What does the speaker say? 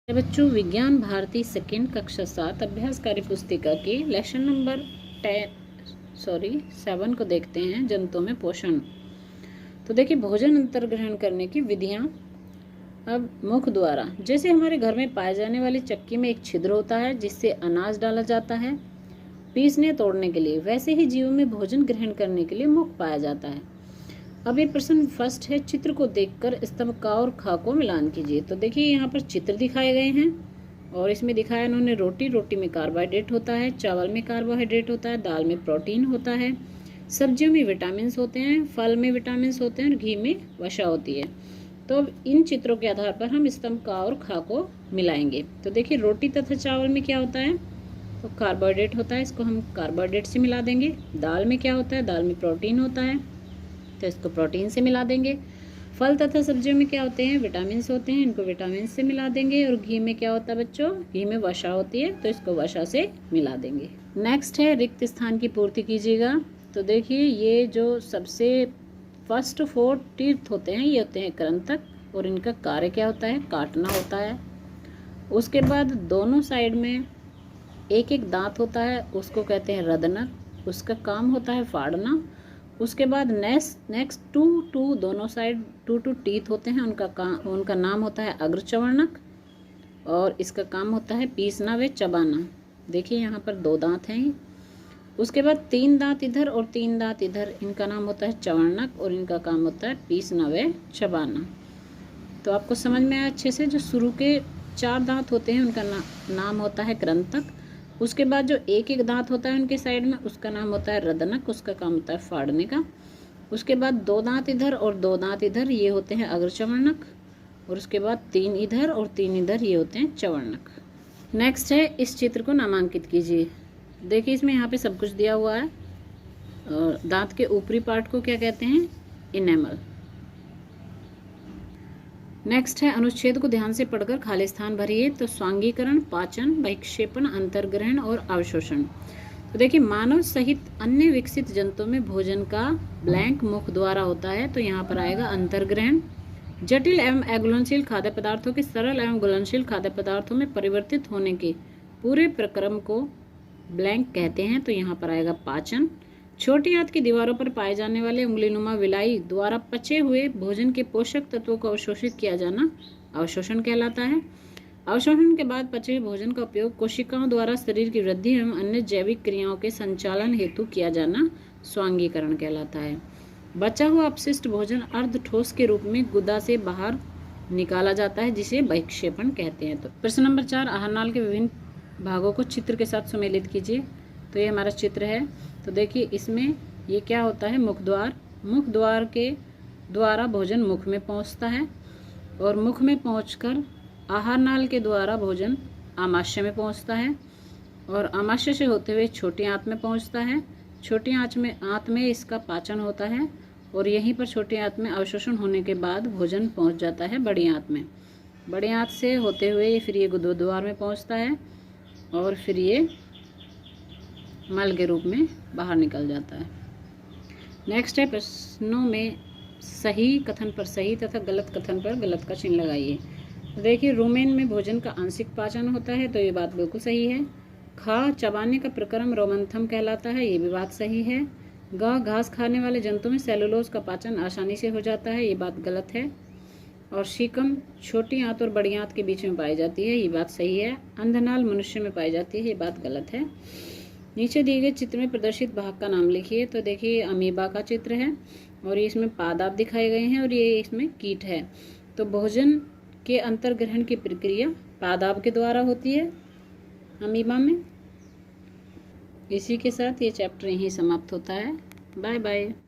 बच्चों, विज्ञान भारती सेकेंड कक्षा 7 अभ्यास कार्य पुस्तिका की लेसन नंबर 7 को देखते हैं, जंतुओं में पोषण। तो देखिए, भोजन अंतर ग्रहण करने की विधियां। अब मुख द्वारा, जैसे हमारे घर में पाए जाने वाली चक्की में एक छिद्र होता है जिससे अनाज डाला जाता है पीसने तोड़ने के लिए, वैसे ही जीवों में भोजन ग्रहण करने के लिए मुख पाया जाता है। अब ये प्रश्न फर्स्ट है, चित्र को देखकर स्तंभ का और खा को मिलान कीजिए। तो देखिए, यहाँ पर चित्र दिखाए गए हैं और इसमें दिखाया इन्होंने रोटी में कार्बोहाइड्रेट होता है, चावल में कार्बोहाइड्रेट होता है, दाल में प्रोटीन होता है, सब्जियों में विटामिन होते हैं, फल में विटामिन होते हैं और घी में वसा होती है। तो अब इन चित्रों के आधार पर हम स्तंभ का और खा को मिलाएंगे। तो देखिए, रोटी तथा चावल में क्या होता है, तो कार्बोहाइड्रेट होता है, इसको हम कार्बोहाइड्रेट से मिला देंगे। दाल में क्या होता है, दाल में प्रोटीन होता है, तो इसको प्रोटीन से मिला देंगे। फल तथा सब्जियों में क्या होते हैं, विटामिन होते हैं, इनको विटामिन से मिला देंगे। और घी में क्या होता है बच्चों, घी में वसा होती है, तो इसको वसा से मिला देंगे। नेक्स्ट है, रिक्त स्थान की पूर्ति कीजिएगा। तो देखिए, ये जो सबसे फर्स्ट 4 टीथ होते हैं, ये होते हैं कृंतक और इनका कार्य क्या होता है, काटना होता है। उसके बाद दोनों साइड में एक एक दांत होता है, उसको कहते हैं रदनक, उसका काम होता है फाड़ना। उसके बाद नेक्स्ट टू दोनों साइड 2 टीथ होते हैं, उनका नाम होता है अग्रचवर्णक और इसका काम होता है पीसना व चबाना। देखिए, यहाँ पर 2 दांत हैं। उसके बाद 3 दांत इधर और 3 दांत इधर, इनका नाम होता है चवर्णक और इनका काम होता है पीसना व चबाना। तो आपको समझ में आया अच्छे से। जो शुरू के 4 दांत होते हैं उनका नाम होता है कृंतक। उसके बाद जो एक एक दांत होता है उनके साइड में, उसका नाम होता है रदनक, उसका काम होता है फाड़ने का। उसके बाद 2 दांत इधर और 2 दांत इधर, ये होते हैं अग्रचवर्णक। और उसके बाद 3 इधर और 3 इधर, ये होते हैं चवर्णक। नेक्स्ट है, इस चित्र को नामांकित कीजिए। देखिए, इसमें यहाँ पे सब कुछ दिया हुआ है। और दांत के ऊपरी पार्ट को क्या कहते हैं, इनेमल। नेक्स्ट है, अनुच्छेद को ध्यान से पढ़कर खाली स्थान भरिए। तो स्वांगीकरण, पाचन, बहिक्षेपण, अंतर्ग्रहण और अवशोषण। तो देखिए, मानव सहित अन्य विकसित जंतुओं में भोजन का ब्लैंक मुख द्वारा होता है, तो यहाँ पर आएगा अंतर्ग्रहण। जटिल एवं अघुलनशील खाद्य पदार्थों के सरल एवं घुलनशील खाद्य पदार्थों में परिवर्तित होने के पूरे प्रक्रम को ब्लैंक कहते हैं, तो यहाँ पर आएगा पाचन। छोटी आंत की दीवारों पर पाए जाने वाले उंगलीनुमा विलाई द्वारा पचे हुए भोजन के पोषक तत्वों को अवशोषित किया जाना अवशोषण कहलाता है। अवशोषण के बाद पचे हुए भोजन का उपयोग कोशिकाओं द्वारा शरीर की वृद्धि एवं अन्य जैविक क्रियाओं के संचालन हेतु किया जाना स्वांगीकरण कहलाता है। बचा हुआ अपशिष्ट भोजन अर्ध ठोस के रूप में गुदा से बाहर निकाला जाता है, जिसे बहिक्षेपण कहते हैं। तो प्रश्न नंबर 4, आहार नाल के विभिन्न भागों को चित्र के साथ सुमेलित कीजिए। तो ये हमारा चित्र है। तो देखिए, इसमें ये क्या होता है, मुख द्वार। मुख द्वार के द्वारा भोजन मुख में पहुंचता है और मुख में पहुंचकर आहार नाल के द्वारा भोजन आमाशय में पहुंचता है और आमाशय से होते हुए छोटी आंत में पहुंचता है। छोटी आंत में इसका पाचन होता है और यहीं पर छोटी आंत में अवशोषण होने के बाद भोजन पहुंच जाता है बड़ी आंत में। बड़ी आंत से होते हुए फिर ये गुदद्वार में पहुंचता है और फिर ये मल के रूप में बाहर निकल जाता है। नेक्स्ट है, प्रश्नों में सही कथन पर सही तथा गलत कथन पर गलत का चिन्ह लगाइए। देखिए, रुमेन में भोजन का आंशिक पाचन होता है, तो ये बात बिल्कुल सही है। खा, चबाने का प्रक्रम रोमंथम कहलाता है, ये भी बात सही है। गा, घास खाने वाले जंतुओं में सेलुलोज का पाचन आसानी से हो जाता है, ये बात गलत है। और शीकम छोटी आंत और बड़ी आंत के बीच में पाई जाती है, ये बात सही है। अंधनाल मनुष्य में पाई जाती है, ये बात गलत है। नीचे दिए गए चित्र में प्रदर्शित भाग का नाम लिखिए। तो देखिए, अमीबा का चित्र है और ये इसमें पादप दिखाए गए हैं और ये इसमें कीट है। तो भोजन के अंतर्ग्रहण की प्रक्रिया पादप के द्वारा होती है अमीबा में। इसी के साथ ये चैप्टर यहीं समाप्त होता है। Bye bye.